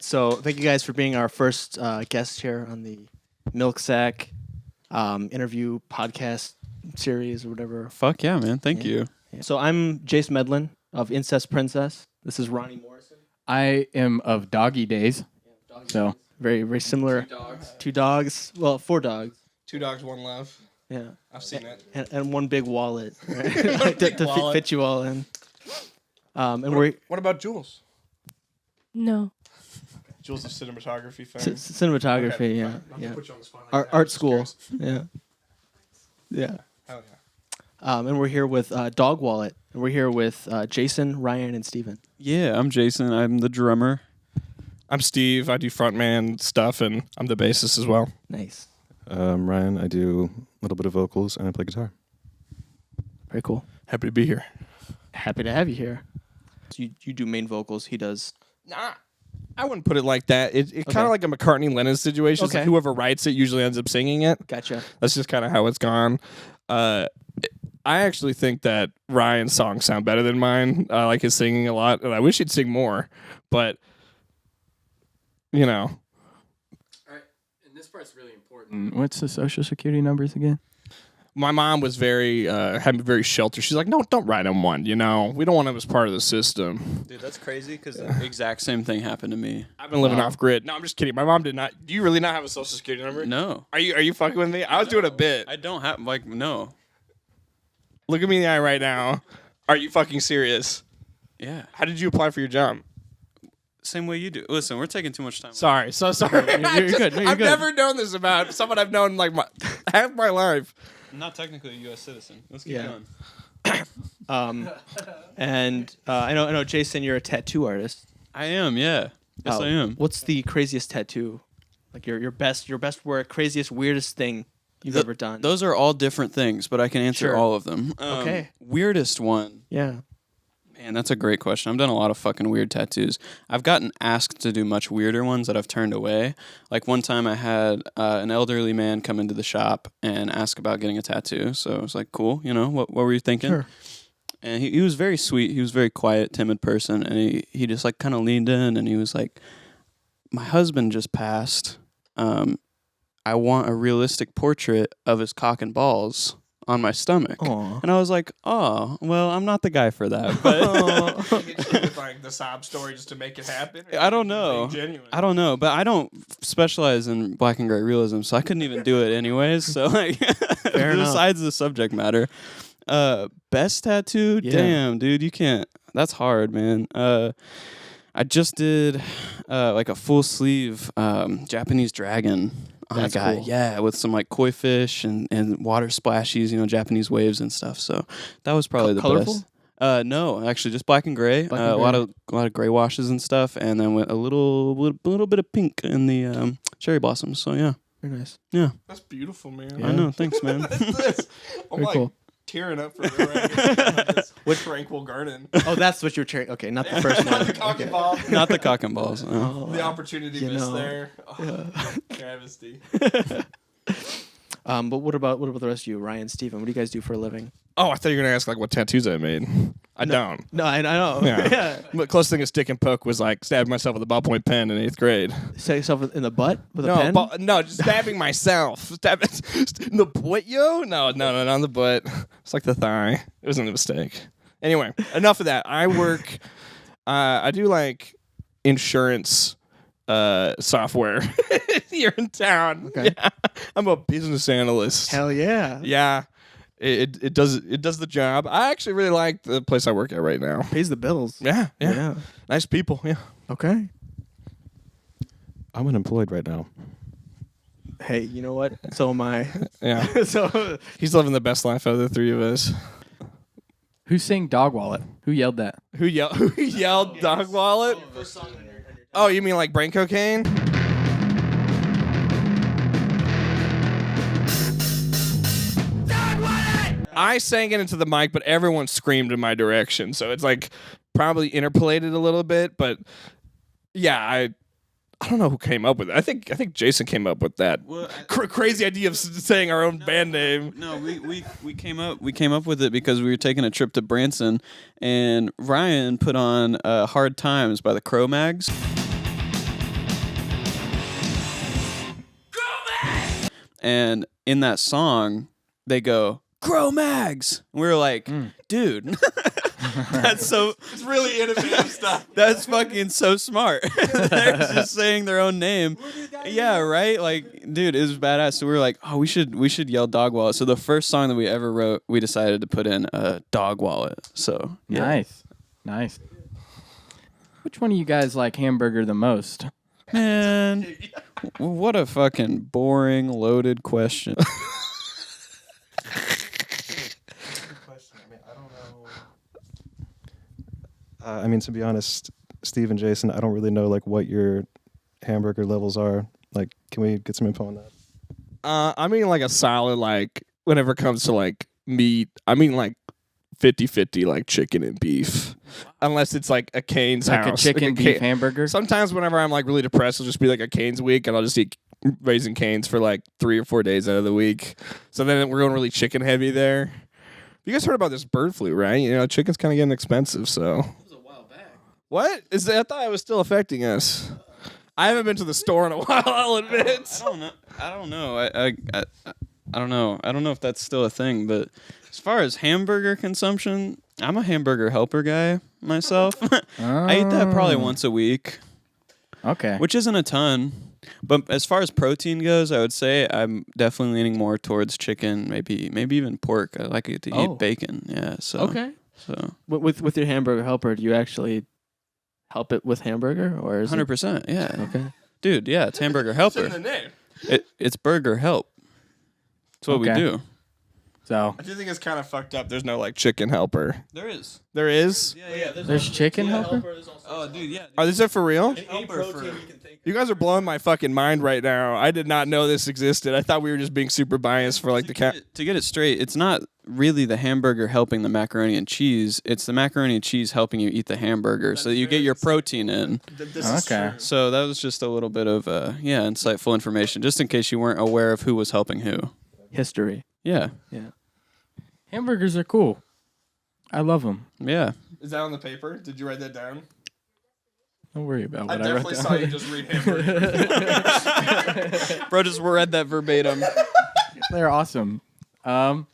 So thank you guys for being our first guest here on the Milksack interview podcast series or whatever. Fuck yeah, man. Thank you. Yeah. So I'm Jace Medlin of Incest Princess. This is Ronnie Morrison. I am of Doggy Days. So very, very similar. 2 dogs. Well, 4 dogs. 2 dogs, 1 love. Yeah. I've seen it. And 1 big wallet, right? to fit you all in. And what about Jules? No. Jules is cinematography fan. Cinematography, Okay, yeah. I'm Yeah. gonna put you on the spot like that. Art Just school. curious. Yeah. Yeah. Hell yeah. Oh. And we're here with DØG WALLET. And we're here with Jason, Ryan, and Steven. Yeah, I'm Jason. I'm the drummer. I'm Steve. I do frontman stuff, and I'm the bassist as well. Nice. Ryan, I do a little bit of vocals, and I play guitar. Very cool. Happy to be here. Happy to have you here. So you do main vocals. He does. Nah, I wouldn't put it like that. It's kind Okay. of like a McCartney-Lennon situation. It's like Okay. whoever writes it usually ends up singing it. Gotcha. That's just kind of how it's gone. I actually think that Ryan's songs sound better than mine. I like his singing a lot, and I wish he'd sing more. But, you know. All right, and this part's really important. What's the social security numbers again? My mom was had me very sheltered. She's like, no, don't write him one. You know, we don't want him as part of the system. Dude, that's crazy because the exact same thing happened to me. I've been living off grid. No, I'm just kidding. My mom did not. Do you really not have a social security number? No. Are you fucking with me? I was doing a bit. I don't have, no. Look at me in the eye right now. Are you fucking serious? Yeah. How did you apply for your job? Same way you do. Listen, we're taking too much time. Sorry, so sorry. You're good. No, you're I've good. never known this about someone I've known like half my life. I'm not technically a U.S. citizen. Let's keep Yeah. going. And I know, Jason, you're a tattoo artist. I am, yeah. Yes, I am. What's the craziest tattoo? Like your best work, craziest, weirdest thing you've ever done? Those are all different things, but I can answer Sure. all of them. Okay. Weirdest one. Yeah. Man, that's a great question. I've done a lot of fucking weird tattoos. I've gotten asked to do much weirder ones that I've turned away. Like one time I had an elderly man come into the shop and ask about getting a tattoo. So I was like, cool, you know, what were you thinking? Sure. And he was very sweet. He was a very quiet, timid person. And he just like kind of leaned in and he was like, my husband just passed. I want a realistic portrait of his cock and balls on my stomach. Aw. And I was like, oh, well, I'm not the guy for that. But like the sob story just to make it happen. I don't know. Genuine. I don't know, but I don't specialize in black and gray realism, so I couldn't even do it anyways. So like, besides the subject matter, best tattoo, Yeah. damn, dude, you can't. That's hard, man. I just did like a full sleeve Japanese dragon on That's a guy, cool. yeah, with some like koi fish and water splashes, you know, Japanese waves and stuff. So that was probably the Colorful? best. No, actually, just black and gray. Black and a lot of gray washes and stuff, and then with a little bit of pink in the cherry blossoms. So yeah, Very nice. yeah. That's beautiful, man. I know. Thanks, man. I'm Very like cool. tearing up for real right now. This tranquil garden. Oh, that's what you're cheering. Okay, not the first Not one. the cock and ball. Not the cock and balls. No. The opportunity You missed know. there. Oh, travesty. But what about the rest of you, Ryan, Steven? What do you guys do for a living? Oh, I thought you were gonna ask like what tattoos I made. I don't. No, I know. Yeah. The closest thing to stick and poke was like stabbing myself with a ballpoint pen in 8th grade. Set yourself in the butt with a No, pen? no, just stabbing myself. Stabbing in the butt, yo? No, not on the butt. It's like the thigh. It wasn't a mistake. Anyway, enough of that. I work. I do like insurance software here in town. Okay. Yeah. I'm a business analyst. Hell yeah. Yeah. It does the job. I actually really like the place I work at right now. Pays the bills. Yeah. Yeah. Nice people. Yeah. Okay. I'm unemployed right now. Hey, you know what? So am I. Yeah. So He's living the best life out of the 3 of us. Who sang Dog Wallet? Who yelled that? Who yelled DØG WALLET? Oh, you mean like brain cocaine? I sang it into the mic, but everyone screamed in my direction. So it's like probably interpolated a little bit, but yeah, I don't know who came up with it. I think Jason came up with that crazy idea of saying our own band name. No, we came up with it because we were taking a trip to Branson, and Ryan put on "Hard Times" by the Cro-Mags. And in that song, they go, "Grow mags." And we were like, dude, that's so. It's really innovative stuff. That's fucking so smart. They're just saying their own name. Yeah, right? Like, dude, it was badass. So we were like, oh, we should yell Dog Wallet. So the first song that we ever wrote, we decided to put in a Dog Wallet. So yeah. Nice. Which one of you guys like hamburger the most? Man, what a fucking boring, loaded question. I mean, to be honest, Steve and Jason, I don't really know like what your hamburger levels are. Like, can we get some info on that? I mean, like a solid, like, whenever it comes to, like, meat, I mean, like, 50-50, like, chicken and beef. Unless it's, like, a Cane's Like house. a chicken Like beef hamburger? Sometimes whenever I'm, like, really depressed, it'll just be, like, a Cane's week, and I'll just eat Raising Cane's for, like, 3 or 4 days out of the week. So then we're going really chicken heavy there. You guys heard about this bird flu, right? You know, chicken's kind of getting expensive, so. It was a while back. What? I thought it was still affecting us. I haven't been to the store in a while, I'll admit. I don't know. I don't know. I don't know if that's still a thing, but as far as hamburger consumption, I'm a hamburger helper guy myself. I eat that probably once a week. Okay. Which isn't a ton. But as far as protein goes, I would say I'm definitely leaning more towards chicken, maybe even pork. I like it to eat bacon. Yeah. So Okay. So With your hamburger helper, do you actually help it with hamburger, or is 100%. Yeah. Okay. Dude, yeah, it's hamburger helper. It's in the name. It's burger help. That's what we do. So I do think it's kind of fucked up. There's no, like, chicken helper. There is. There is? Yeah. there's chicken helper? Oh, dude, yeah. Is that for real? Helper You guys are blowing my fucking mind right now. I did not know this existed. I thought we were just being super biased for, like, the cat. To get it straight, it's not really the hamburger helping the macaroni and cheese. It's the macaroni and cheese helping you eat the hamburger so that you get your protein in. Okay. So that was just a little bit of insightful information, just in case you weren't aware of who was helping who. history? Yeah. Hamburgers are cool. I love them. Yeah. Is that on the paper? Did you write that down? Don't worry about I what I wrote definitely down. saw you just read hamburger. Bro just read that verbatim. They're awesome. So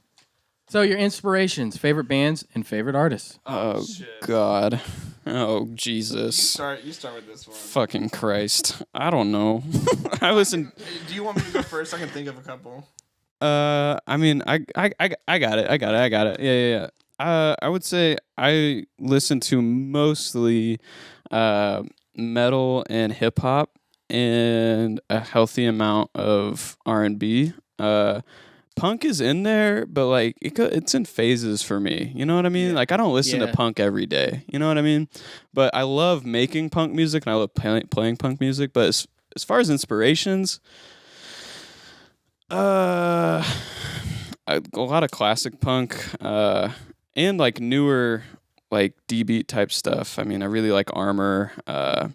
your inspirations, favorite bands, and favorite artists. Oh, God. Oh, Jesus. You start with this one. Fucking Christ. I don't know. I listen. Do you want me to go first? I can think of a couple. I mean, I got it. Yeah. I would say I listen to mostly metal and hip hop and a healthy amount of R&B. Punk is in there, but like it's in phases for me. You know what I mean? Yeah. Like I don't listen to punk every day. You know what I mean? But I love making punk music and I love playing punk music. But as far as inspirations, a lot of classic punk and like newer like D-beat type stuff. I mean, I really like Armor.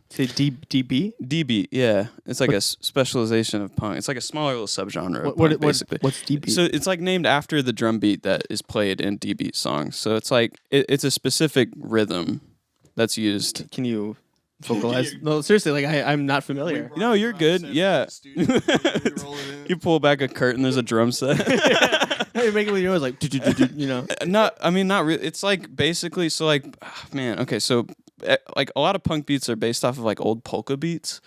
Say D-beat? D-beat, yeah. It's like a specialization of punk. It's like a smaller little subgenre of punk, basically. What's D-beat? So it's like named after the drum beat that is played in D-beat songs. So it's like it's a specific rhythm that's used. Can you vocalize? No, seriously, like I'm not familiar. No, you're good. Yeah. You pull back a curtain, there's a drum set. You're making with your nose like, you know. Not really. It's like basically, so like, man, okay, so like a lot of punk beats are based off of like old polka beats.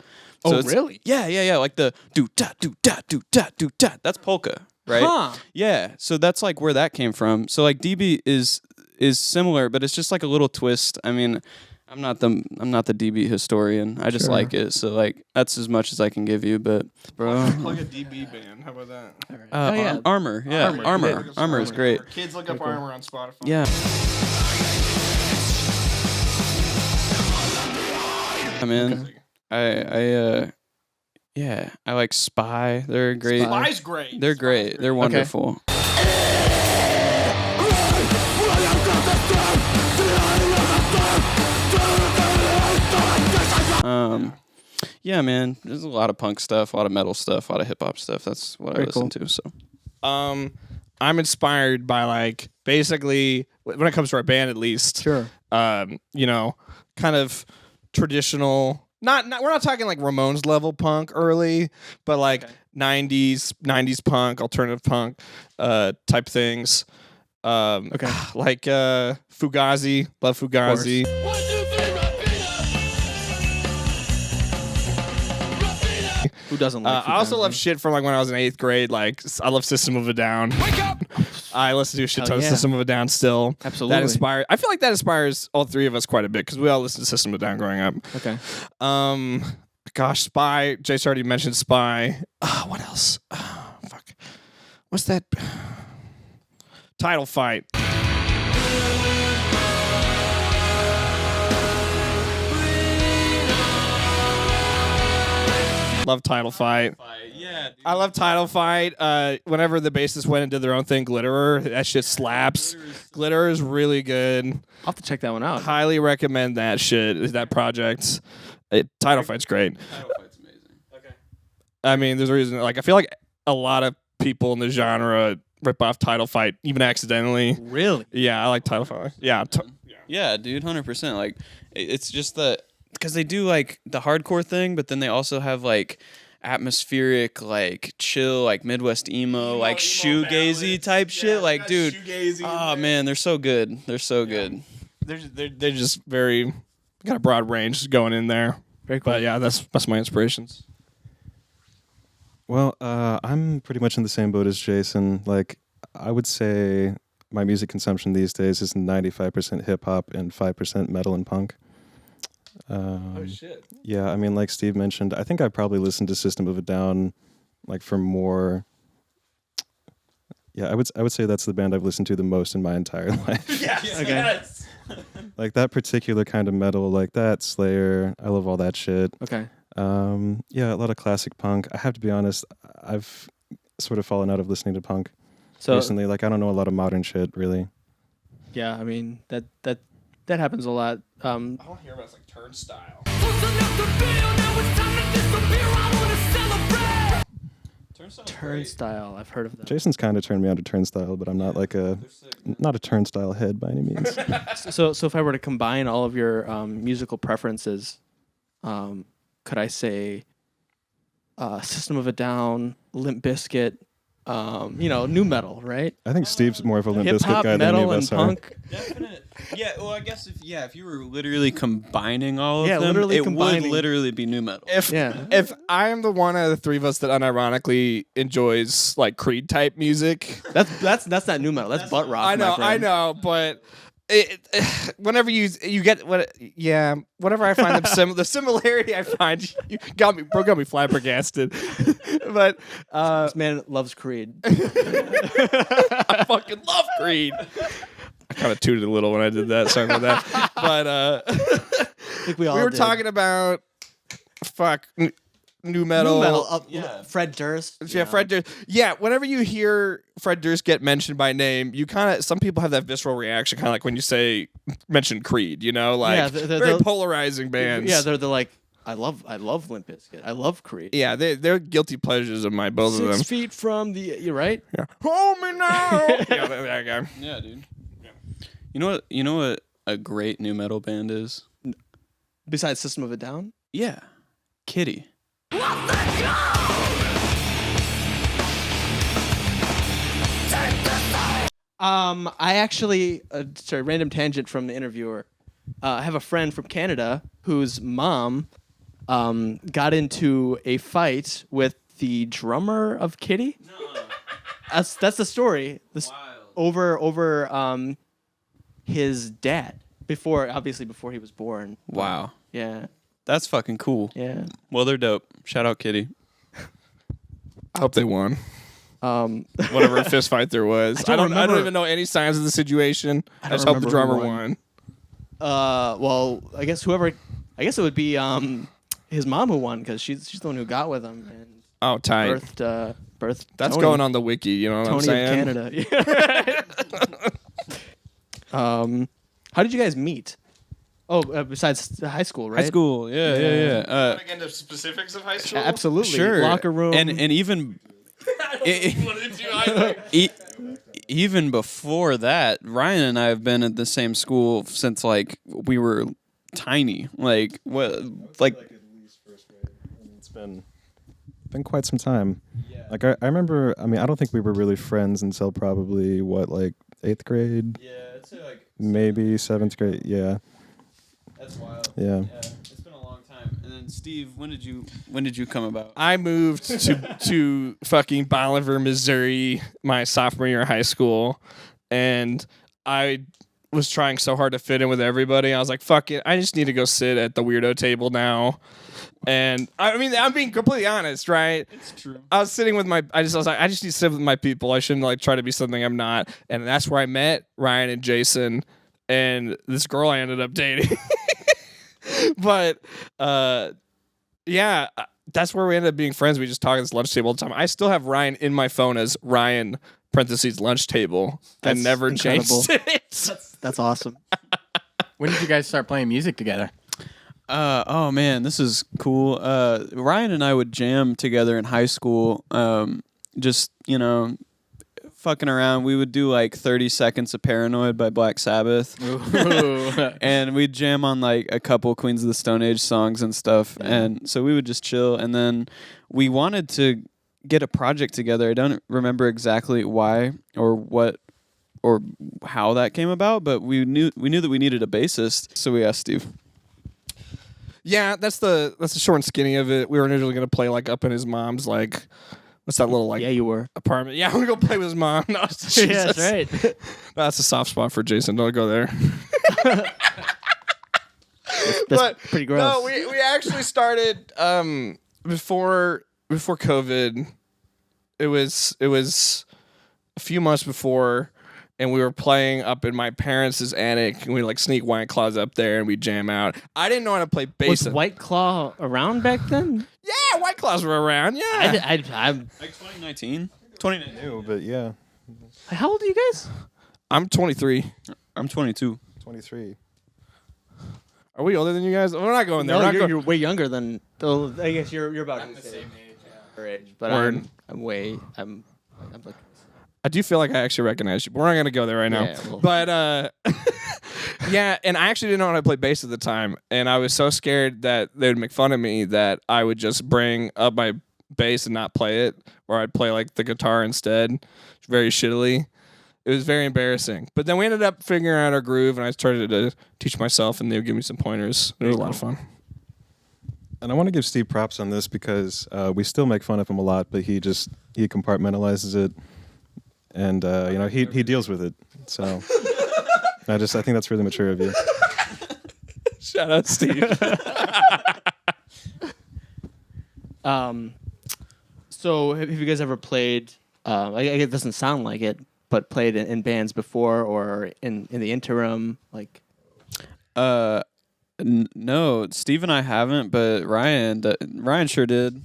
So really? Yeah. Like the do da do da do da do da. That's polka, right? Huh. Yeah. So that's like where that came from. So like DB is similar, but it's just like a little twist. I mean, I'm not the DB historian. I just like it. So like that's as much as I can give you. But bro, Plug a DB band. How about that? Yeah. Armor. Yeah, Armor is great. Kids look up Armor on Spotify. Yeah. I mean, I like Spy. They're great. Spy's great. They're great. They're wonderful. Yeah, man. There's a lot of punk stuff, a lot of metal stuff, a lot of hip hop stuff. That's what I listen to. So, I'm inspired by like basically when it comes to our band, at least. Sure. You know, kind of traditional Not we're not talking like Ramones level punk early, but like 90s punk, alternative punk type things. Okay. Like Fugazi, love Fugazi. Who doesn't like I also Fugazi? love shit from like when I was in 8th grade. Like I love System of a Down. Wake up! I listen to a shit ton of yeah. System of a Down still. Absolutely. That inspires. I feel like that inspires all three of us quite a bit because we all listen to System of a Down growing up. Okay. Gosh, Spy. Jace already mentioned Spy. What else? Fuck. What's that? Title Fight. Love Title Fight. Yeah, dude. I love Title Fight. Whenever the bassists went and did their own thing, Glitterer, that shit slaps. Glitter is really good. I'll have to check that one out. Highly recommend that shit, that project. Title Fight's great. Title Fight's amazing. Okay. I mean, there's a reason. Like, I feel like a lot of people in the genre rip off Title Fight, even accidentally. Really? Yeah, I like Title Fight. Yeah. Yeah, dude, 100%. Like, it's just that because they do like the hardcore thing, but then they also have like atmospheric, like chill, like Midwest emo, like shoegazy type shit. Like, dude, oh man, they're so good. They're so good. They're just very got a broad range going in there. Very cool. But yeah, that's my inspirations. Well, I'm pretty much in the same boat as Jason. Like, I would say my music consumption these days is 95% hip hop and 5% metal and punk. Shit. Yeah, I mean, like Steve mentioned, I think I probably listened to System of a Down, like for more. Yeah, I would say that's the band I've listened to the most in my entire life. Yes. Okay. Yes. Like that particular kind of metal, like that Slayer. I love all that shit. Okay. Yeah, a lot of classic punk. I have to be honest, I've sort of fallen out of listening to punk So recently. Like I don't know a lot of modern shit really. yeah, I mean that happens a lot. I want to hear about like Turnstile. Turnstile. I've heard of that. Jason's kind of turned me on to Turnstile, but I'm not like not a Turnstile head by any means. So if I were to combine all of your musical preferences, could I say System of a Down, Limp Bizkit, new metal, right? I think Steve's more of a Limp Hip Bizkit hop, guy than any metal, of and us are. punk. Definite. Yeah, well, I guess if you were literally combining all of Yeah, them, literally it combining. would literally be new metal. If I am the one out of the three of us that unironically enjoys like Creed type music, That's not new metal. That's butt rock. I know, but whenever you get whenever I find the similarity I find you got me flabbergasted. But This man loves Creed. I fucking love Creed. I kind of tooted a little when I did that. Sorry about that. But I think we all we were did. talking about new metal. New metal. Yeah. Fred Durst. Yeah, Fred Durst. Yeah, whenever you hear Fred Durst get mentioned by name, you kind of some people have that visceral reaction, kind of like when you mention Creed. Like Yeah, very polarizing bands. Yeah, they're like I love Limp Bizkit. I love Creed. Yeah, they're guilty pleasures of both of them. 6 feet from the you're right. Yeah. Hold me now. Yeah, that guy. Yeah, dude. Yeah. You know what a great new metal band is? Besides System of a Down. Yeah, Kitty. I actually, sorry, random tangent from the interviewer. I have a friend from Canada whose mom got into a fight with the drummer of Kitty. No. That's the story. Over his dad before he was born. Wow. Yeah. That's fucking cool. Yeah. Well, they're dope. Shout out Kitty. I hope they won. Whatever fist fight there was. I don't even know any signs of the situation. I just hope the drummer won. Well, I guess it would be his mom who won because she's the one who got with him and Oh, tight. birthed That's Tony, going on the wiki. You know what I'm Tony saying? of Canada. How did you guys meet? Oh, besides high school, right? High school. Yeah. Get into specifics of high school? Absolutely. Sure. Locker room. And even even before that, Ryan and I have been at the same school since like we were tiny. Like what? Like been quite some time. Yeah. Like I remember. I mean, I don't think we were really friends until probably like 8th grade. Yeah, I'd say like maybe 7th grade. Yeah. That's wild. Yeah. It's been a long time. And then Steve, when did you come about? I moved to fucking Bolivar, Missouri, my sophomore year of high school, and I was trying so hard to fit in with everybody. I was like, fuck it, I just need to go sit at the weirdo table now. And I mean, I'm being completely honest, right? It's true. I was sitting with I was like, I just need to sit with my people. I shouldn't like try to be something I'm not. And that's where I met Ryan and Jason and this girl I ended up dating. But yeah, that's where we ended up being friends. We just talk at this lunch table all the time. I still have Ryan in my phone as Ryan parentheses lunch table. That's I never incredible. changed it. That's awesome. When did you guys start playing music together? Oh man, this is cool. Ryan and I would jam together in high school. Just, fucking around. We would do like 30 Seconds of Paranoid by Black Sabbath. And we'd jam on like a couple Queens of the Stone Age songs and stuff. And so we would just chill. And then we wanted to get a project together. I don't remember exactly why or what or how that came about, but we knew that we needed a bassist. So we asked Steve. Yeah, that's the short and skinny of it. We were originally gonna play like up in his mom's like, what's that little like Yeah, you were. apartment? Yeah, I'm gonna go play with his mom. No, Yeah, that's right. No, that's a soft spot for Jason. Don't go there. That's pretty gross. No, we actually started before COVID. It was a few months before. And we were playing up in my parents' attic, and we like sneak White Claws up there, and we jam out. I didn't know how to play bass. Was White Claw around back then? Yeah, White Claws were around. Yeah, I'm. Like 2019? 2019. New, but yeah, How old are you guys? I'm 23. I'm 22. 23. Are we older than you guys? We're not going there. No, We're not you're, going- you're way younger than. Oh, I guess you're about the same age, but Word. I'm I do feel like I actually recognize you, but we're not going to go there right now. Yeah, well. But yeah, and I actually didn't know how to play bass at the time, and I was so scared that they would make fun of me that I would just bring up my bass and not play it, or I'd play like the guitar instead, very shittily. It was very embarrassing. But then we ended up figuring out our groove, and I started to teach myself, and they would give me some pointers. It was a lot of fun. And I want to give Steve props on this because we still make fun of him a lot, but he compartmentalizes it, and he deals with it. So I think that's really mature of you. Shout out, Steve. So have you guys ever played? It doesn't sound like it, but played in bands before or in the interim, like. No, Steve and I haven't, but Ryan sure did.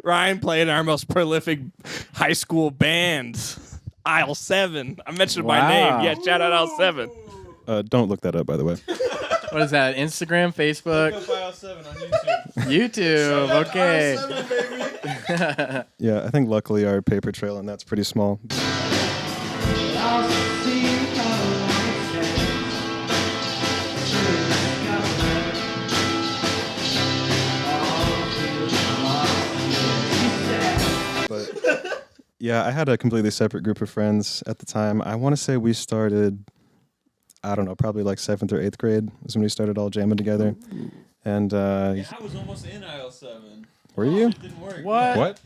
Ryan played in our most prolific high school band, Aisle 7. I mentioned by Wow. name. Yeah, shout out Aisle 7. Don't look that up, by the way. What is that? Instagram, Facebook, Aisle 7 on YouTube. YouTube. Okay. Yeah, I think luckily our paper trail and that's pretty small. But yeah, I had a completely separate group of friends at the time. I want to say we started, I don't know, probably like 7th or 8th grade was when we started all jamming together. And I was almost in aisle 7. were you? It didn't work. What?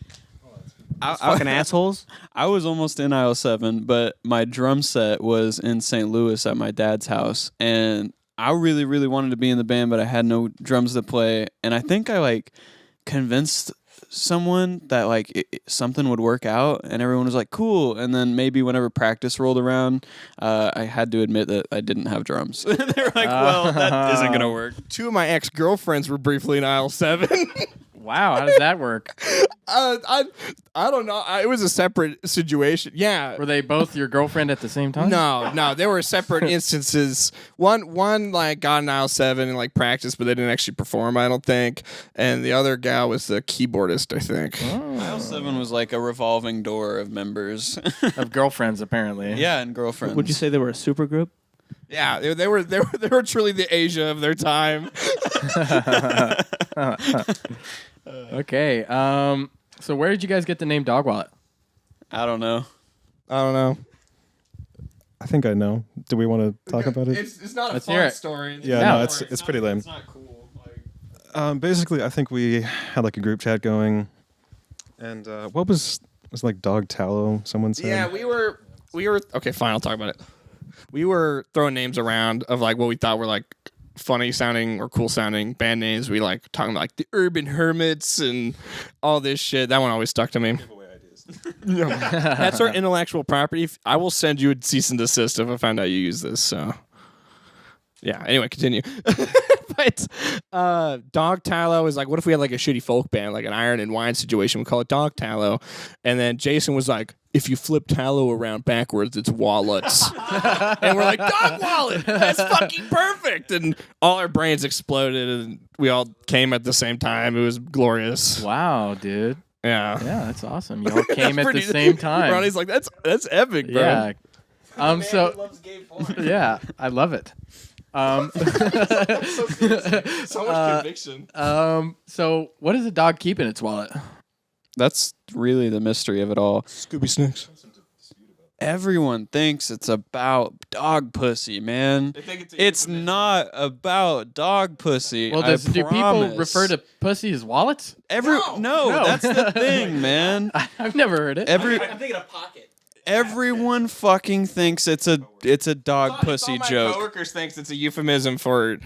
Fucking assholes. I was almost in aisle 7, but my drum set was in St. Louis at my dad's house, and I really, really wanted to be in the band, but I had no drums to play, and I think I like convinced someone that like something would work out, and everyone was like, cool. And then maybe whenever practice rolled around, I had to admit that I didn't have drums. They were like, well, that isn't gonna work. 2 of my ex-girlfriends were briefly in Aisle 7. Wow, how does that work? I don't know. It was a separate situation. Yeah. Were they both your girlfriend at the same time? No, they were separate instances. One like got in aisle 7 and like practiced, but they didn't actually perform, I don't think. And the other gal was the keyboardist, I think. Aisle 7 was like a revolving door of members. Of girlfriends, apparently. Yeah, and girlfriends. Would you say they were a super group? Yeah, they were truly the Asia of their time. Okay. So where did you guys get the name Dog Wallet? I don't know. I don't know. I think I know. Do we want to talk about it? It's not Let's hear it. story. Yeah, No, no, it's pretty lame. It's not cool. Like, Basically, I think we had like a group chat going, and what was like dog tallow? Someone said. Yeah, we were okay. Fine, I'll talk about it. We were throwing names around of like what we thought were like funny sounding or cool sounding band names. We like talking about like the Urban Hermits and all this shit. That one always stuck to me. That's our intellectual property. I will send you a cease and desist if I find out you use this. So, yeah. Anyway, continue. But Dog Tallow is like, what if we had like a shitty folk band, like an Iron and Wine situation? We call it Dog Tallow. And then Jason was like, if you flip tallow around backwards, it's wallets. And we're like, Dog Wallet. That's fucking perfect. And all our brains exploded, and we all came at the same time. It was glorious. Wow, dude. Yeah. Yeah, that's awesome. Y'all came at the Pretty- same time. Ronnie's like, that's epic, bro. Yeah. Yeah, I love it. So much conviction. So what does a dog keep in its wallet? that's really the mystery of it all. Scooby Snacks. Everyone thinks it's about dog pussy, man. It's not about dog pussy. Well, I do people promise. refer to pussy as wallets? No, that's the thing, man. I've never heard it. I'm thinking of pocket. Everyone fucking thinks it's a dog pussy my joke. coworkers thinks it's a euphemism for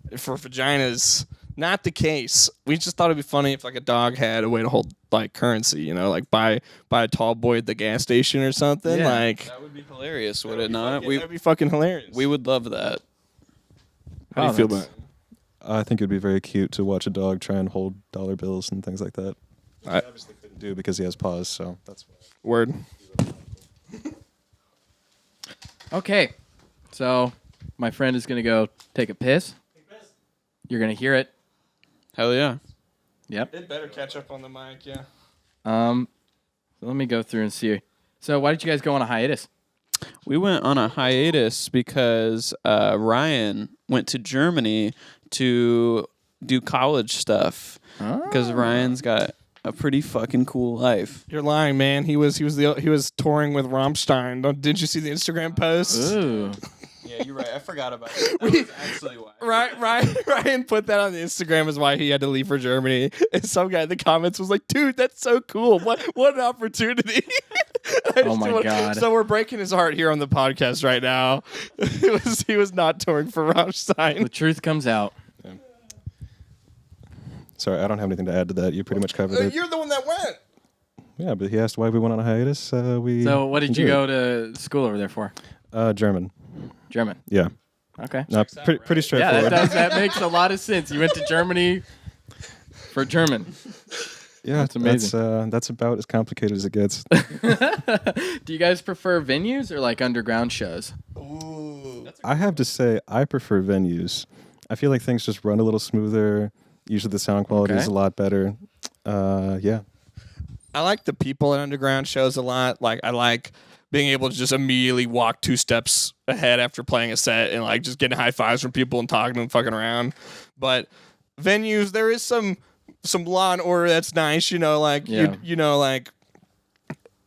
vaginas. Not the case. We just thought it'd be funny if like a dog had a way to hold like currency, you know, like buy a tall boy at the gas station or something. Yeah. Like That would be hilarious, would it not? that'd be fucking hilarious. We would love that. How do you feel about it? I think it'd be very cute to watch a dog try and hold dollar bills and things like that. I obviously couldn't do because he has paws, so that's why. Word. Okay, so my friend is gonna go take a piss. You're gonna hear it. Hell yeah. Yep. It better catch up on the mic, yeah. So let me go through and see. So why did you guys go on a hiatus? We went on a hiatus because Ryan went to Germany to do college stuff. Because Ryan's got a pretty fucking cool life. You're lying, man. He was touring with Rammstein. Didn't you see the Instagram post? Ooh. Yeah, you're right. I forgot about it. That was actually why. Ryan put that on the Instagram as why he had to leave for Germany. And some guy in the comments was like, dude, that's so cool. What an opportunity. Oh my God. So we're breaking his heart here on the podcast right now. He was not touring for Rammstein. The truth comes out. Sorry, I don't have anything to add to that. You pretty much covered it. You're the one that went. Yeah, but he asked why we went on a hiatus. So what did you go to school over there for? German. German. Yeah. Okay. No, pretty Yeah, straightforward. that makes a lot of sense. You went to Germany for German. Yeah, That's amazing. That's about as complicated as it gets. Do you guys prefer venues or like underground shows? I have to say, I prefer venues. I feel like things just run a little smoother. Usually the sound quality is Okay. a lot better. Yeah. I like the people at underground shows a lot. Like I like being able to just immediately walk 2 steps ahead after playing a set and like just getting high fives from people and talking to them, fucking around. But venues, there is some law and order that's nice, you know, like Yeah. you know, like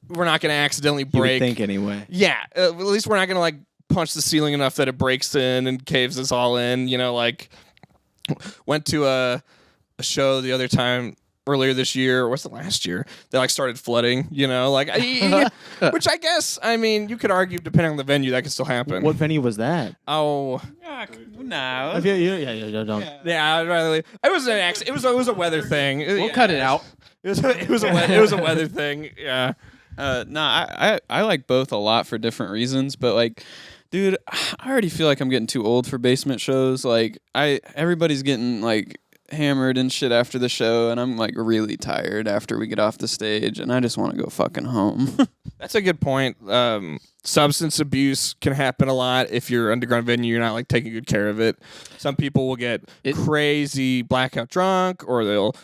we're not gonna accidentally You would break. think anyway. Yeah, at least we're not gonna like punch the ceiling enough that it breaks in and caves us all in. You know, like went to a show the other time earlier this year, or was it last year? They like started flooding. You know, like which I guess I mean you could argue depending on the venue that could still happen. What venue was that? Oh No. Yeah, don't. yeah, I'd rather leave. It was an accident. It was a weather thing. We'll cut it out. It was a weather thing. Yeah. I like both a lot for different reasons, but like, dude, I already feel like I'm getting too old for basement shows. Like, everybody's getting like hammered and shit after the show, and I'm like really tired after we get off the stage, and I just want to go fucking home. That's a good point. Substance abuse can happen a lot if you're underground venue. You're not like taking good care of it. Some people will get crazy blackout drunk, or they'll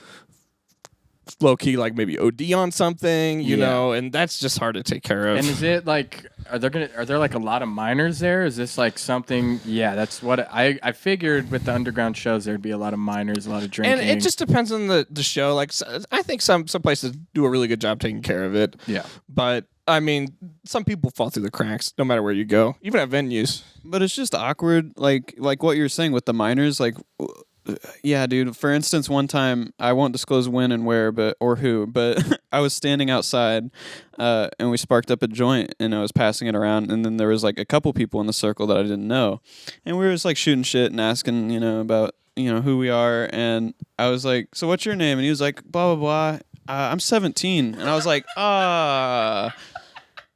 low key like maybe OD on something, you know, and that's just hard to take care of. And is it like are there like a lot of minors there? Is this like something? Yeah, that's what I figured with the underground shows. There'd be a lot of minors, a lot of drinking. And it just depends on the show. Like I think some places do a really good job taking care of it. Yeah. But I mean, some people fall through the cracks no matter where you go, even at venues. But it's just awkward, like what you're saying with the minors, like. Yeah, dude. For instance, one time I won't disclose when and where, or who, but I was standing outside, and we sparked up a joint, and I was passing it around, and then there was like a couple people in the circle that I didn't know, and we were just like shooting shit and asking, about who we are, and I was like, "So what's your name?" And he was like, "Blah blah blah. I'm 17," and I was like,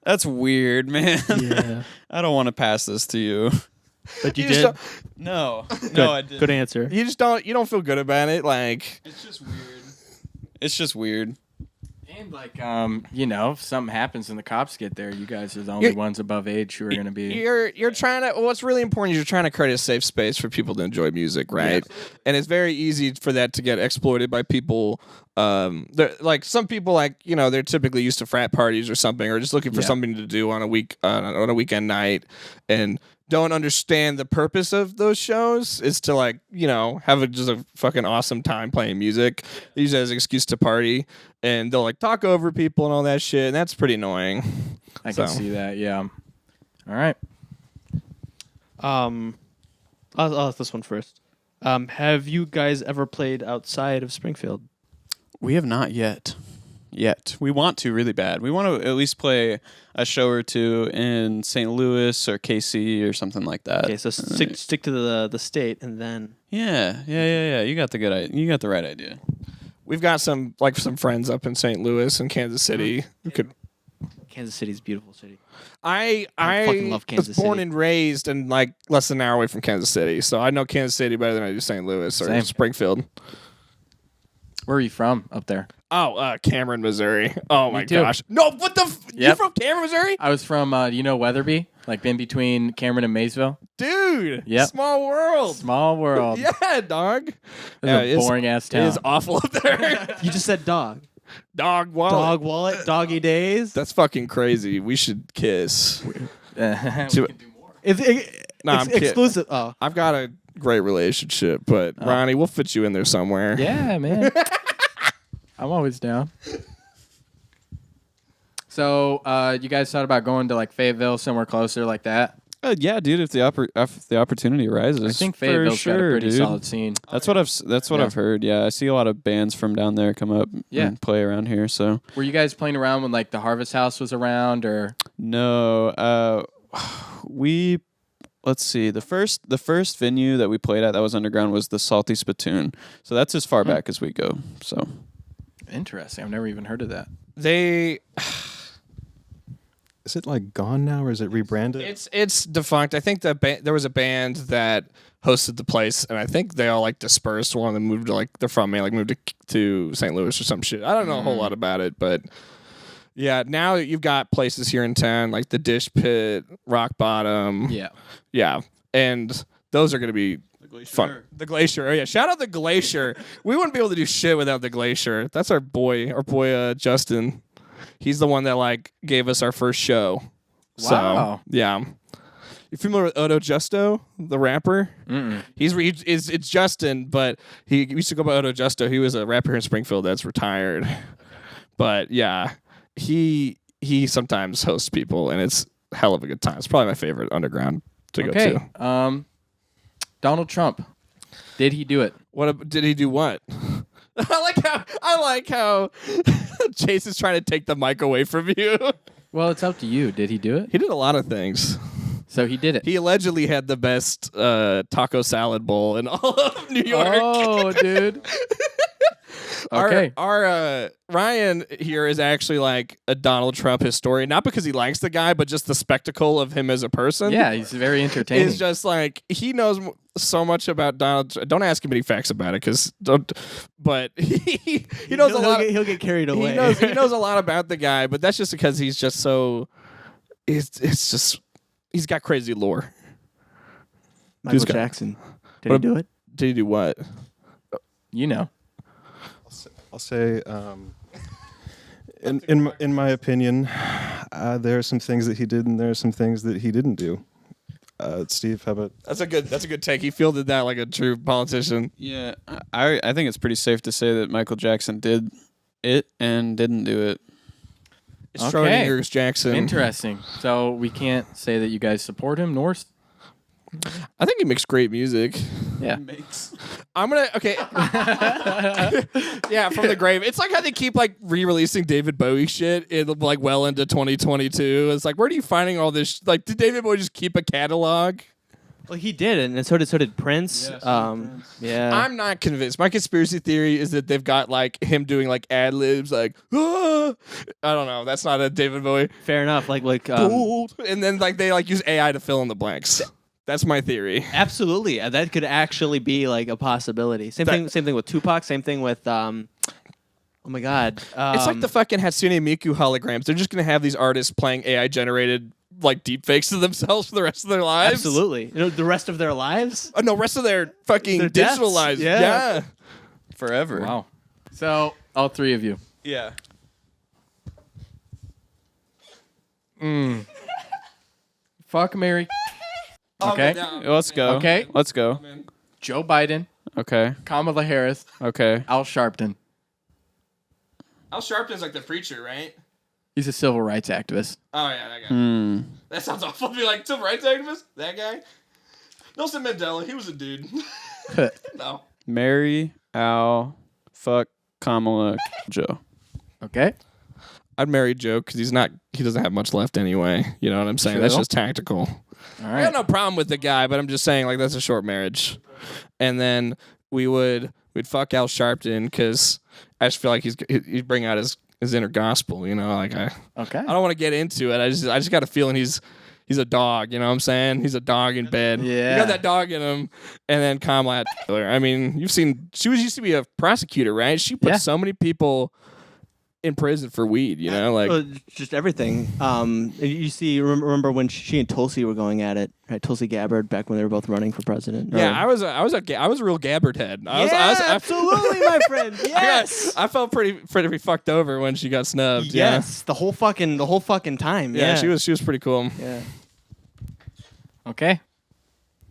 that's weird, man. Yeah. I don't want to pass this to you. But you just did. don't- No, Good, no, I didn't. good answer. You don't feel good about it. Like It's just weird. It's just weird. And like if something happens and the cops get there, you guys are the only ones above age who are going to be. you're trying to. What's really important is you're trying to create a safe space for people to enjoy music, right? And it's very easy for that to get exploited by people. Like some people, like they're typically used to frat parties or something, or just looking for something to do on a weekend night, and don't understand the purpose of those shows is to have just a fucking awesome time playing music. They use it as an excuse to party, and they'll talk over people and all that shit, and that's pretty annoying. I can see that. Yeah. All right. I'll ask this one first. Have you guys ever played outside of Springfield? We have not yet. We want to really bad. We want to at least play a show or two in St. Louis or KC or something like that. Okay, so stick to the state, and then Yeah. You got the right idea. We've got some friends up in St. Louis and Kansas City who could. Kansas City's a beautiful city. I fucking love Kansas was born City. and raised in less than an hour away from Kansas City, so I know Kansas City better than I do St. Louis or Same. Springfield. Where are you from up there? Oh, Cameron, Missouri. Oh my too. gosh. No, what the? You Yep. from Cameron, Missouri? I was from Weatherby, like in between Cameron and Maysville. Dude. Yep. Small world. Small world. Yeah, dog. It's a boring ass town. It is awful up there. You just said dog. Dog wallet. Dog wallet. Doggy days. That's fucking crazy. We should kiss. We can do more. I'm kidding. Exclusive. Oh, I've got a great relationship, but Ronnie, we'll fit you in there somewhere. Yeah, man. I'm always down. So, you guys thought about going to Fayetteville, somewhere closer like that? Yeah, dude. If the opportunity arises, I think for Fayetteville's got a sure, pretty dude. solid scene. That's what I've heard. Yeah, I see a lot of bands from down there come up and play around here. So Were you guys playing around when the Harvest House was around, or? no, let's see. The first venue that we played at that was underground was the Salty Spittoon. So that's as far back as we go. So Interesting. I've never even heard of that. They Is it gone now, or is it rebranded? it's defunct. I think there was a band that hosted the place, and I think they all dispersed. One of them moved to they're from Maine, moved to St. Louis or some shit. I don't know a whole lot about it, but yeah, now you've got places here in town like the Dish Pit, Rock Bottom. Yeah, and those are going to be fun. The Glacier. Oh yeah, shout out the Glacier. We wouldn't be able to do shit without the Glacier. That's our boy Justin. He's the one that gave us our first show. Wow. So, yeah. You familiar with Odo Justo, the rapper? Mm-mm. It's Justin, but he used to go by Odo Justo. He was a rapper here in Springfield that's retired. But yeah, he sometimes hosts people, and it's a hell of a good time. It's probably my favorite underground to go to. Donald Trump. Did he do it? Did he do what? I like how Jace is trying to take the mic away from you. Well, it's up to you. Did he do it? He did a lot of things. So he did it. He allegedly had the best taco salad bowl in all of New York. Oh, dude. Okay. Our Ryan here is actually a Donald Trump historian, not because he likes the guy, but just the spectacle of him as a person. Yeah, he's very entertaining. It's just he knows so much about Donald. Don't ask him any facts about it, but he knows a lot. He'll get carried away. He knows a lot about the guy, but that's just because he's just so. It's just he's got crazy lore. Michael Jackson. Did he do it? Did he do what? You know. I'll say In my opinion, there are some things that he did, and there are some things that he didn't do. Steve, how about? That's a good take. He fielded that like a true politician. Yeah, I think it's pretty safe to say that Michael Jackson did it and didn't do it. It's Okay. Schrodinger's Jackson. Interesting. So we can't say that you guys support him, nor I think he makes great music. yeah. I'm gonna yeah, from the grave. It's like how they keep like re-releasing David Bowie shit in like well into 2022. It's like, where are you finding all this? Like, did David Bowie just keep a catalog? Well, he did, and so did Prince. Yeah. I'm not convinced. My conspiracy theory is that they've got like him doing like ad libs, like I don't know. That's not a David Bowie. Fair enough. Gold. And then like they like use AI to fill in the blanks. That's my theory. Absolutely, that could actually be like a possibility. Same thing with Tupac. Same thing with oh my God, It's like the fucking Hatsune Miku holograms. They're just gonna have these artists playing AI generated like deep fakes of themselves for the rest of their lives. absolutely. The rest of their lives. Oh no, rest of their fucking Their digital deaths. lives. Yeah. Yeah. Forever. Wow. So all three of you. Yeah. Fuck, Mary. Okay. Let's go. Okay. Let's go. Joe Biden, Okay. Kamala Harris, Okay. Al Sharpton. Al Sharpton's like the preacher, right? He's a civil rights activist. Oh yeah, that guy. That sounds awful to be like civil rights activist. That guy. Nelson Mandela, he was a dude. No. Mary, Al, fuck, Kamala, Joe. Okay. I'd marry Joe because he doesn't have much left anyway. You know what I'm saying? True. That's just tactical. All I right. got no problem with the guy, but I'm just saying like that's a short marriage. And then we'd fuck Al Sharpton because I just feel like he'd bring out his inner gospel, you know, like I don't want to get into it. I just got a feeling he's a dog, you know what I'm saying? He's a dog in bed. Yeah. You got that dog in him. And then Kamala had I mean, you've seen she used to be a prosecutor, right? She put so many people in prison for weed, you know, like Just everything. You see, remember when she and Tulsi were going at it, right? Tulsi Gabbard, back when they were both running for president. yeah, I was a real Gabbard head. Absolutely, my friend. Yes. I felt pretty fucked over when she got snubbed. Yes, the whole fucking time. Yeah, Yeah, she was pretty cool. Yeah. Okay.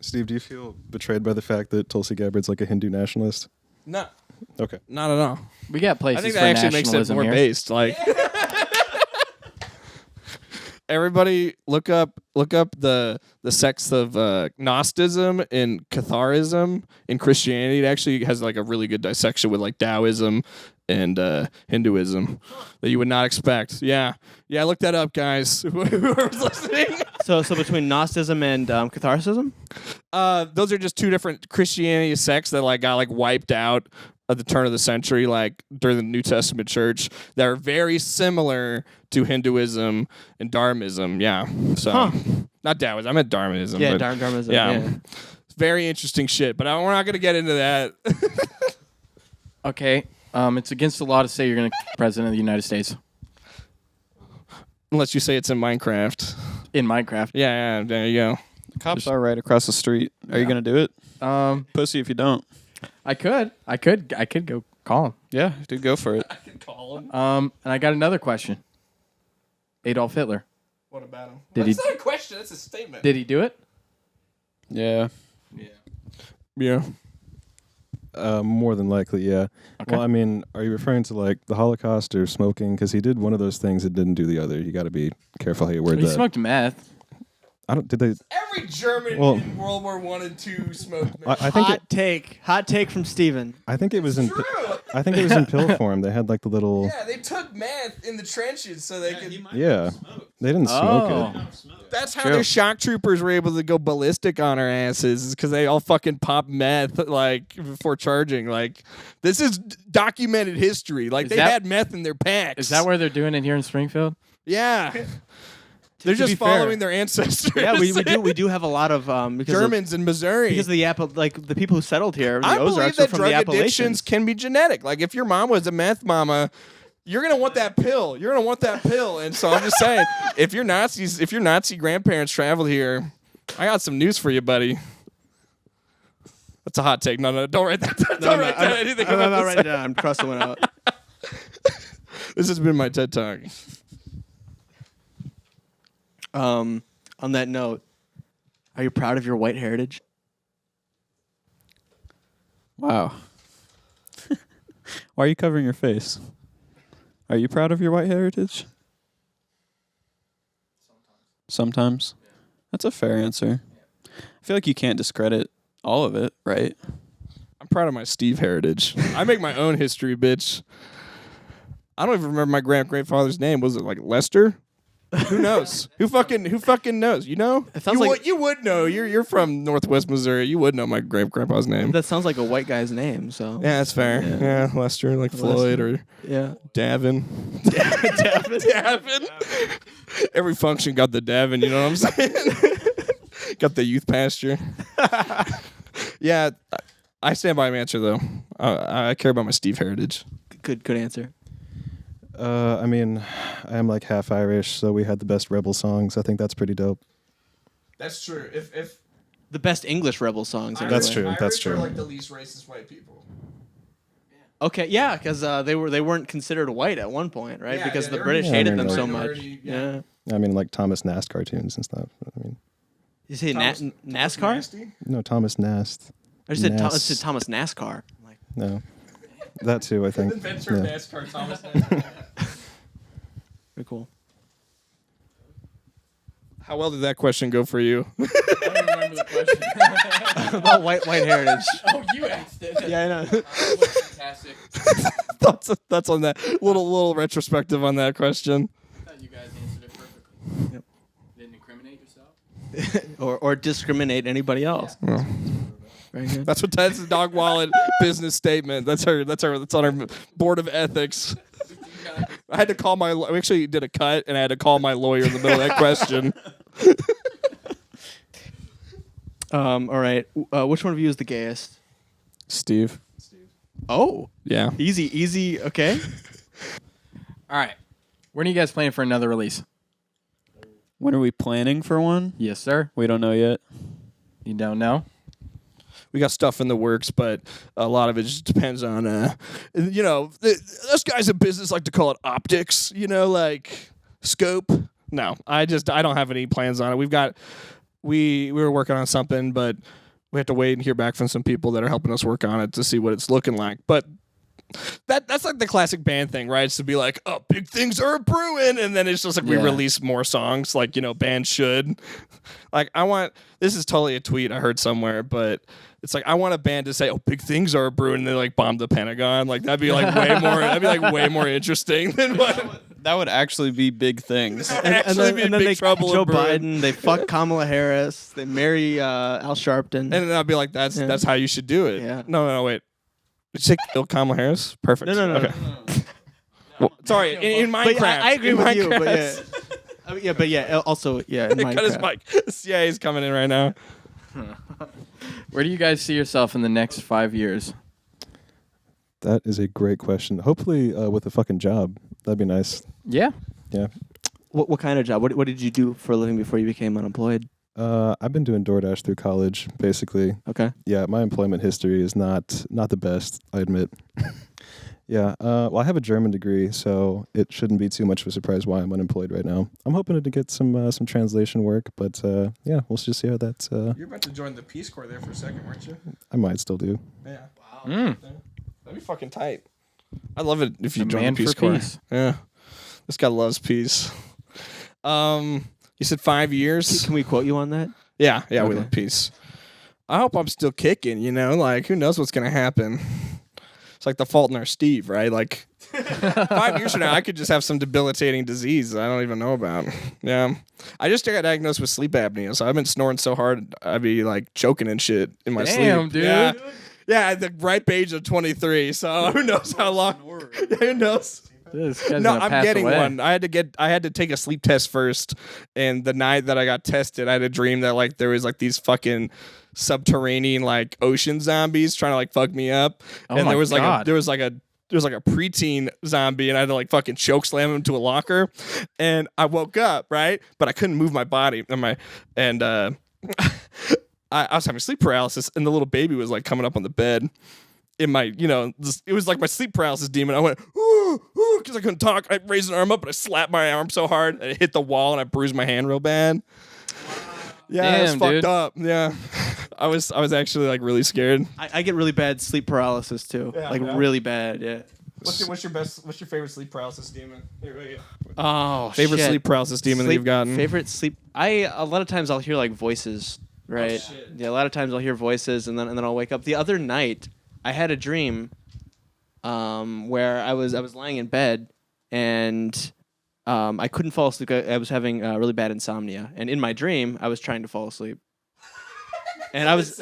Steve, do you feel betrayed by the fact that Tulsi Gabbard's like a Hindu nationalist? No, Okay. not at all. We got places I think for that actually makes it nationalism more here. based. Like everybody, look up the sects of Gnosticism and Catharism in Christianity. It actually has like a really good dissection with like Taoism and Hinduism that you would not expect. Yeah, look that up, guys. Whoever's listening. So between Gnosticism and Catholicism? Those are just two different Christianity sects that like got like wiped out at the turn of the century, like during the New Testament church, that are very similar to Hinduism and Dharmism. Yeah, so not Taoism. I meant Dharmism. Yeah, but Dharmism. yeah. Yeah. Very interesting shit. But we're not gonna get into that. Okay. It's against the law to say you're going to president of the United States Unless you say it's in Minecraft. in Minecraft. Yeah, there you go. The cops are right across the street. Are you gonna do it? Pussy if you don't. I could go call him. Yeah, dude, go for it. And I got another question. Adolf Hitler. What about him? Did That's not a question. That's a statement. Did he do it? Yeah. Yeah. More than likely, yeah. Okay. Well, I mean, are you referring to like the Holocaust or smoking? Because he did one of those things and didn't do the other. You got to be careful how you word He that. smoked meth. I don't. Did they? Every German Well- in World War I and II smoked. I think. Hot take from Steven. I think it was in. I think it was in pill form. They had like the little. Yeah, they took meth in the trenches so they could. Yeah. They didn't smoke Oh. it. That's how their shock troopers were able to go ballistic on our asses, is because they all fucking popped meth like before charging. Like, this is documented history. Like, they had meth in their packs. Is that where they're doing it here in Springfield? Yeah. They're To just be fair. following their ancestors. Yeah, we do have a lot of because Germans in Missouri. because of the like the people who settled here. The I believe Ozarks were that from drug the addictions Appalachians. can be genetic. Like, if your mom was a meth mama, you're gonna want that pill. You're gonna want that pill. And so I'm just saying, if your Nazi grandparents traveled here, I got some news for you, buddy. That's a hot take. No, don't write that down. Don't write down anything I'm about not this. writing it down. I'm crossing one out. This has been my TED Talk. On that note, are you proud of your white heritage? Wow. Why are you covering your face? Are you proud of your white heritage? Sometimes. That's a fair answer. I feel like you can't discredit all of it, right? I'm proud of my Steve heritage. I make my own history, bitch. I don't even remember my great-grandfather's name. Was it like Lester? Who knows? Who fucking knows? You know? It sounds like- you would know. You're from Northwest Missouri. You would know my great-grandpa's name. That sounds like a white guy's name. So Yeah, that's fair. Yeah, Lester, like Floyd or yeah. Davin. Davin. Every function got the Davin, you know what I'm saying? Got the youth pasture. Yeah, I stand by my answer, though. I care about my Steve heritage. Good answer. I mean, I am like half Irish, so we had the best rebel songs. I think that's pretty dope. That's true. If The best English rebel songs. That's anyway. true. That's true. Are like the least racist white people. Okay, yeah, because they weren't considered white at one point, right? Yeah, because yeah, the they were British Yeah, I hated mean, them like- so much. minority, yeah. Yeah. I mean, like Thomas Nast cartoons and stuff. I mean, You say NASCAR? no, Thomas Nast. I just said, Nas- I said Thomas NASCAR. I'm like, No, that too. I think. Inventor of Yeah. NASCAR, Thomas. very cool. How well did that question go for you? I don't remember the question. About white heritage. Oh, you asked it. Yeah, I know. Fantastic. That's on that little retrospective on that question. I thought you guys answered it perfectly. Yep. Didn't incriminate yourself. or discriminate anybody else. Well, Very good. that's the Dog Wallet business statement. That's on our board of ethics. I had to call we actually did a cut, and I had to call my lawyer in the middle of that question. All right. Which one of you is the gayest? Steve. Oh, Yeah. easy. Okay. All right. When are you guys planning for another release? When are we planning for one? Yes, sir. We don't know yet. You don't know? We got stuff in the works, but a lot of it just depends on, us guys in business like to call it optics, like scope. No, I don't have any plans on it. We were working on something, but we have to wait and hear back from some people that are helping us work on it to see what it's looking like. But that's like the classic band thing, right? It's to be like, oh, big things are brewing, and then it's just like we release more songs, like bands should. Like this is totally a tweet I heard somewhere, but it's like I want a band to say, "Oh, big things are brewing," and they like bomb the Pentagon. Like that'd be like way more. That'd be like way more interesting than what. That would actually be big things. And then big they trouble Joe in brewing. Biden. They fuck Kamala Harris. They marry Al Sharpton. And then I'd be like, that's how you should do it. Yeah. No, wait. Did you say kill Kamala Harris? Perfect. No. Okay. Well, sorry, in Minecraft. But I agree in with you. Minecraft. But yeah. Also, yeah. In Cut his Minecraft. mic. CIA's coming in right now. Where do you guys see yourself in the next 5 years? That is a great question. Hopefully, with a fucking job. That'd be nice. Yeah. Yeah. What kind of job? What did you do for a living before you became unemployed? I've been doing DoorDash through college, basically. Okay. Yeah, my employment history is not the best, I admit. Yeah. Well, I have a German degree, so it shouldn't be too much of a surprise why I'm unemployed right now. I'm hoping to get some translation work, but yeah, we'll just see how that. You're about to join the Peace Corps there for a second, weren't you? I might still do. Yeah. Wow. Mm. That'd be fucking tight. I love it if you A join man the Peace for Corps. peace. Yeah. This guy loves peace. You said 5 years? Can we quote you on that? Yeah, we Okay. love peace. I hope I'm still kicking, like who knows what's gonna happen. It's like the Fault in Our Steve, right? Like 5 years from now, I could just have some debilitating disease I don't even know about. Yeah. I just got diagnosed with sleep apnea, so I've been snoring so hard I'd be like choking and shit in my sleep. Damn, dude. Yeah, at the ripe age of 23, so who knows how long. Who knows? This guy's No, gonna I'm pass getting away. one. I had to take a sleep test first, and the night that I got tested, I had a dream that like there was like these fucking subterranean like ocean zombies trying to like fuck me up, Oh and my there was like God. a preteen zombie, and I had to like fucking choke slam him to a locker, and I woke up right, but I couldn't move my body, I was having sleep paralysis, and the little baby was like coming up on the bed. In my, it was like my sleep paralysis demon. I went, ooh, because I couldn't talk. I raised an arm up, but I slapped my arm so hard that it hit the wall and I bruised my hand real bad. Yeah, it was Damn, fucked dude. up. Yeah, I was actually like really scared. I get really bad sleep paralysis too. Yeah, like yeah. really bad. Yeah. What's your favorite sleep paralysis demon? Here. Oh, Favorite shit. sleep paralysis demon that you've gotten? Favorite sleep. A lot of times I'll hear like voices. Right. shit. Yeah. A lot of times I'll hear voices and then I'll wake up. The other night I had a dream, where I was lying in bed and I couldn't fall asleep. I was having really bad insomnia, and in my dream I was trying to fall asleep. And I was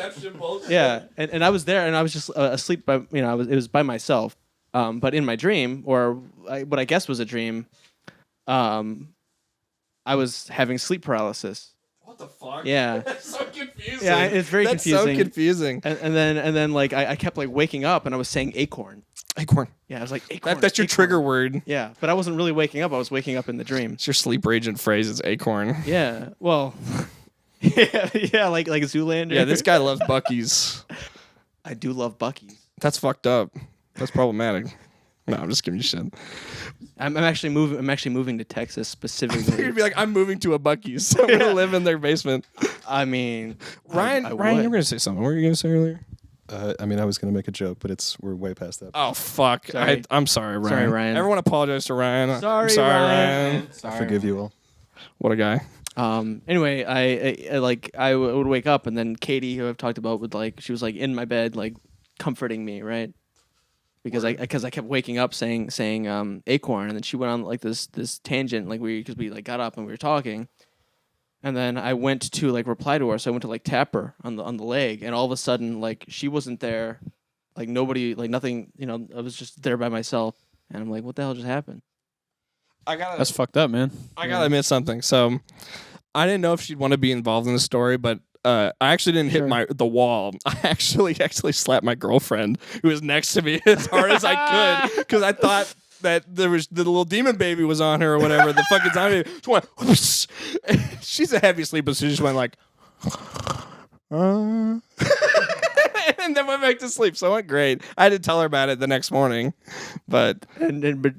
yeah, and I was there, and I was just asleep. By it was by myself. But in my dream, or what I guess was a dream, I was having sleep paralysis. What the fuck? Yeah. That's so confusing. Yeah, it's very That's confusing. so confusing. And then like I kept like waking up, and I was saying acorn. Acorn. Yeah, I was like acorn. That's your acorn. trigger word. Yeah, but I wasn't really waking up. I was waking up in the dream. It's your sleep agent phrase. It's acorn. Yeah. Well. yeah, like Zoolander. Yeah, this guy loves Buc-ee's. I do love Bucky's. That's fucked up. That's problematic. No, I'm just giving you shit. I'm actually moving. I'm actually moving to Texas specifically. You'd be like, I'm moving to a Buc-ee's. I'm gonna live in their basement. I mean, Ryan, I Ryan, would. you were gonna say something. What were you gonna say earlier? I mean, I was going to make a joke, but we're way past that. Oh fuck! Sorry. I'm sorry, Ryan. Sorry, Ryan. Everyone apologize to Ryan. I'm Sorry, sorry, Ryan. I forgive you all. What a guy. Anyway, I would wake up, and then Katie, who I've talked about, she was like in my bed, like comforting me, right? Because I kept waking up saying acorn, and then she went on like this tangent, like because we like got up and we were talking, and then I went to like reply to her, so I went to like tap her on the leg, and all of a sudden like she wasn't there, like nobody, like nothing, I was just there by myself, and I'm like, what the hell just happened? That's fucked up, man. I gotta admit something. So, I didn't know if she'd want to be involved in the story, but I actually didn't hit the wall. I actually slapped my girlfriend who was next to me as hard as I could because I thought that there was the little demon baby was on her or whatever. The fucking zombie. She went, whoosh. She's a heavy sleeper, so she just went like, and then went back to sleep. So it went great. I had to tell her about it the next morning, but But I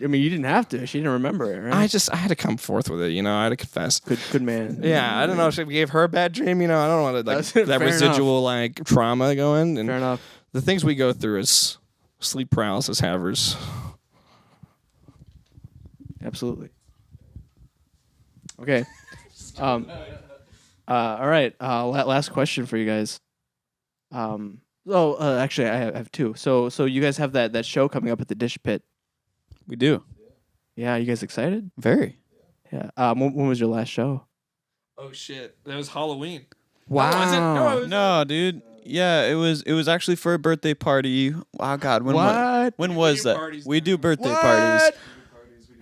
mean, you didn't have to. She didn't remember it, right? I had to come forth with it. I had to confess. Good man. Yeah, I don't know if she gave her a bad dream. I don't want to like Fair that enough. residual like trauma going. And Fair enough. the things we go through as sleep paralysis havers. Absolutely. Okay. All right. Last question for you guys. Actually, I have two. So you guys have that show coming up at the Dish Pit. We do. Yeah, you guys excited? Very. Yeah. When was your last show? Oh shit! That was Halloween. Wow. No, dude. Yeah, it was actually for a birthday party. Oh God, when was that? parties We now. do birthday parties.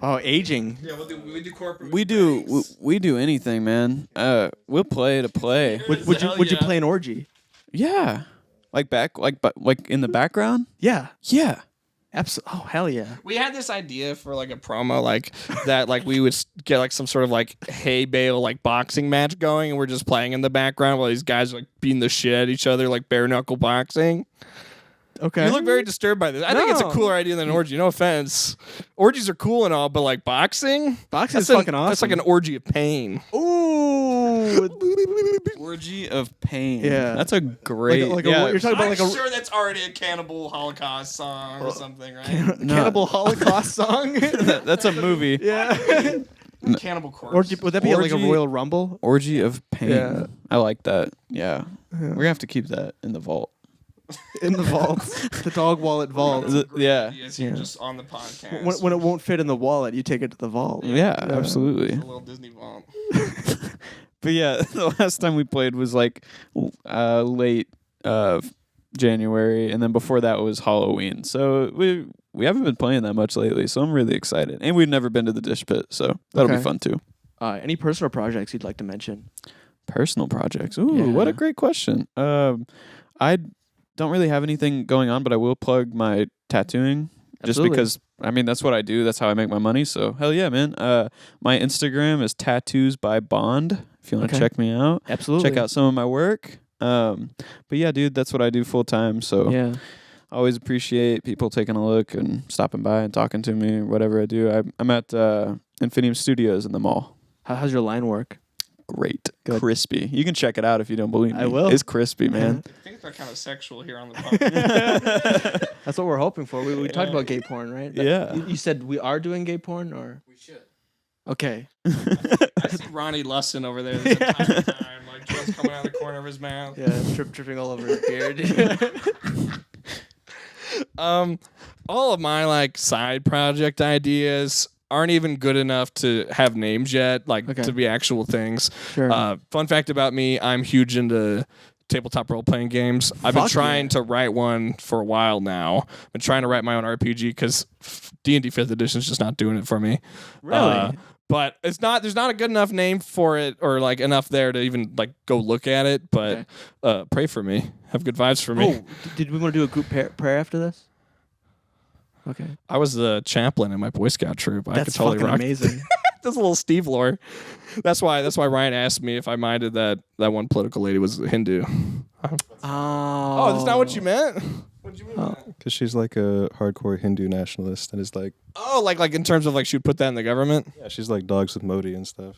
Oh, aging. Yeah, we do corporate. We do anything, man. We'll play to play. Would you play an orgy? Yeah, like in the background. Yeah. Yeah. Absolutely. Oh, hell yeah. We had this idea for like a promo, like that, like we would get like some sort of like hay bale like boxing match going, and we're just playing in the background while these guys are like beating the shit at each other, like bare knuckle boxing. Okay. You look very disturbed by this. I think it's a No. cooler idea than an orgy. No offense. Orgies are cool and all, but like boxing? Boxing is That's fucking awesome. That's like an orgy of pain. Ooh. Orgy of pain. Yeah. That's a great. Like yeah. you're talking about like a sure that's already a Cannibal Holocaust song or something, right? Cannibal Holocaust song. That's a movie. Yeah. Cannibal Corpse. Or would that be like a Orgy- Royal Rumble? Orgy of pain. Yeah. I like that. Yeah. We're gonna have to keep that in the vault. In the vault. The dog wallet vault. Yeah. Yes, you're just on the podcast. When it won't fit in the wallet, you take it to the vault. Yeah, absolutely. A little Disney vault. But yeah, the last time we played was like late January, and then before that was Halloween. So we haven't been playing that much lately, so I'm really excited. And we've never been to the Dish Pit, so that'll be Okay. fun too. Any personal projects you'd like to mention? Personal projects. Ooh, Yeah. what a great question. I don't really have anything going on, but I will plug my tattooing just Absolutely. because that's what I do. That's how I make my money. So hell yeah, man. My Instagram is Tattoos by Bond. If you want to Okay. check me out, Absolutely. check out some of my work. But yeah, dude, that's what I do full time. So Yeah. Always appreciate people taking a look and stopping by and talking to me, whatever I do. I'm at Infinium Studios in the mall. How's your line work? Great. Good. Crispy. You can check it out if you don't believe me. I will. It's crispy, man. I think they're kind of sexual here on the podcast. That's what we're hoping for. We talked about gay porn, right? Yeah. You said we are doing gay porn, or We should. okay. I see Ronnie lusting over there this entire time, like just coming out of the corner of his mouth. Yeah, tripping all over his beard. All of my like side project ideas aren't even good enough to have names yet, like Okay. to be actual things. Sure. Fun fact about me, I'm huge into tabletop role-playing games. I've been Fuck trying yeah. to write one for a while now. I've been trying to write my own RPG because D&D 5th edition is just not doing it for me. Really? But there's not a good enough name for it, or like enough there to even like go look at it. But pray for me. Have good vibes for me. Oh, did we want to do a group prayer after this? Okay. I was the chaplain in my Boy Scout troop. I could That's totally fucking rock. amazing. That's a little Steve lore. That's why Ryan asked me if I minded that one political lady was Hindu. Oh, that's not what you meant? What'd you mean? by that? Because she's like a hardcore Hindu nationalist and is like, Oh, like in terms of like she would put that in the government? yeah, she's like dogs with Modi and stuff.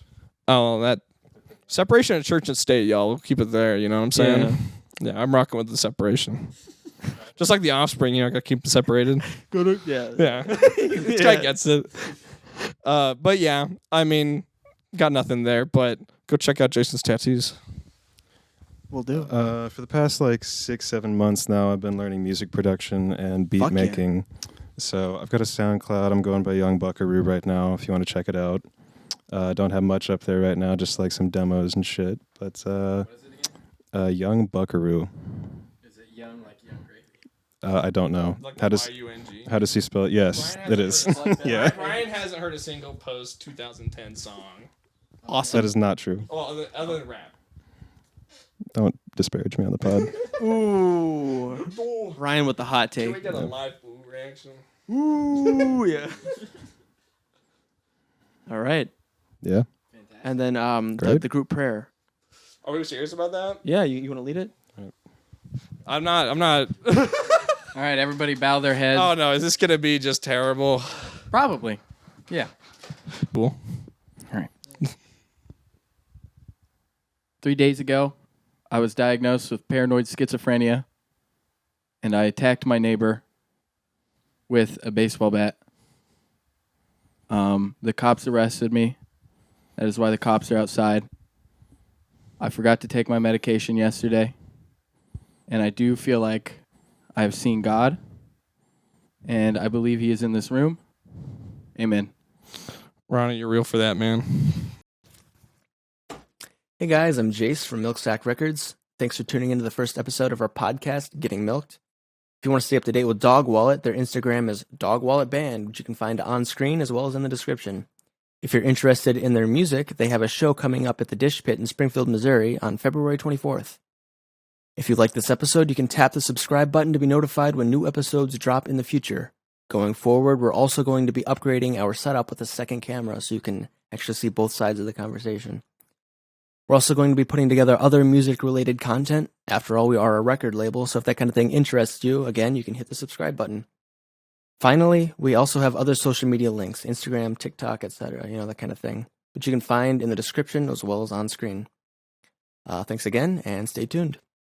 Oh, that separation of church and state, y'all. We'll keep it there, you know what I'm saying? Yeah, I'm rocking with the separation. Just like the offspring, gotta keep it separated. Yeah. Yeah. This guy gets it. But yeah, I mean, got nothing there, but go check out Jason's tattoos. We'll do. For the past like 6-7 months now, I've been learning music production and beat Fuck yeah. making. So I've got a SoundCloud. I'm going by Young Buckaroo right now if you want to check it out. Don't have much up there right now, just like some demos and shit. But What is it again? Young Buckaroo. Is it young like young gravy? I don't know. Like How does Y-U-N-G. how does he spell it? Yes, Ryan it hasn't is. heard a- Yeah. Ryan hasn't heard a single post 2010 song. Awesome. That is not true. Well, other than rap. Don't disparage me on the pod. Ooh. Ryan with the hot Can we take. get a live ooh reaction? Ooh, yeah. All right. Yeah. And then Great. the group prayer. Are we serious about that? Yeah, you want to lead it? I'm not. All right, everybody bow their heads. Oh no, is this gonna be just terrible? Probably. Yeah. Cool. All right. 3 days ago, I was diagnosed with paranoid schizophrenia, and I attacked my neighbor with a baseball bat. The cops arrested me. That is why the cops are outside. I forgot to take my medication yesterday, and I do feel like I have seen God, and I believe He is in this room. Amen. Ronnie, you're real for that, man. Hey guys, I'm Jace from Milksack Records. Thanks for tuning into the first episode of our podcast, Getting Milked. If you want to stay up to date with Dog Wallet, their Instagram is Dog Wallet Band, which you can find on screen as well as in the description. If you're interested in their music, they have a show coming up at the Dish Pit in Springfield, Missouri on February 24th. If you like this episode, you can tap the subscribe button to be notified when new episodes drop in the future. Going forward, we're also going to be upgrading our setup with a second camera so you can actually see both sides of the conversation. We're also going to be putting together other music-related content. After all, we are a record label, so if that kind of thing interests you, again, you can hit the subscribe button. Finally, we also have other social media links, Instagram, TikTok, etc., that kind of thing, which you can find in the description as well as on screen. Thanks again, and stay tuned.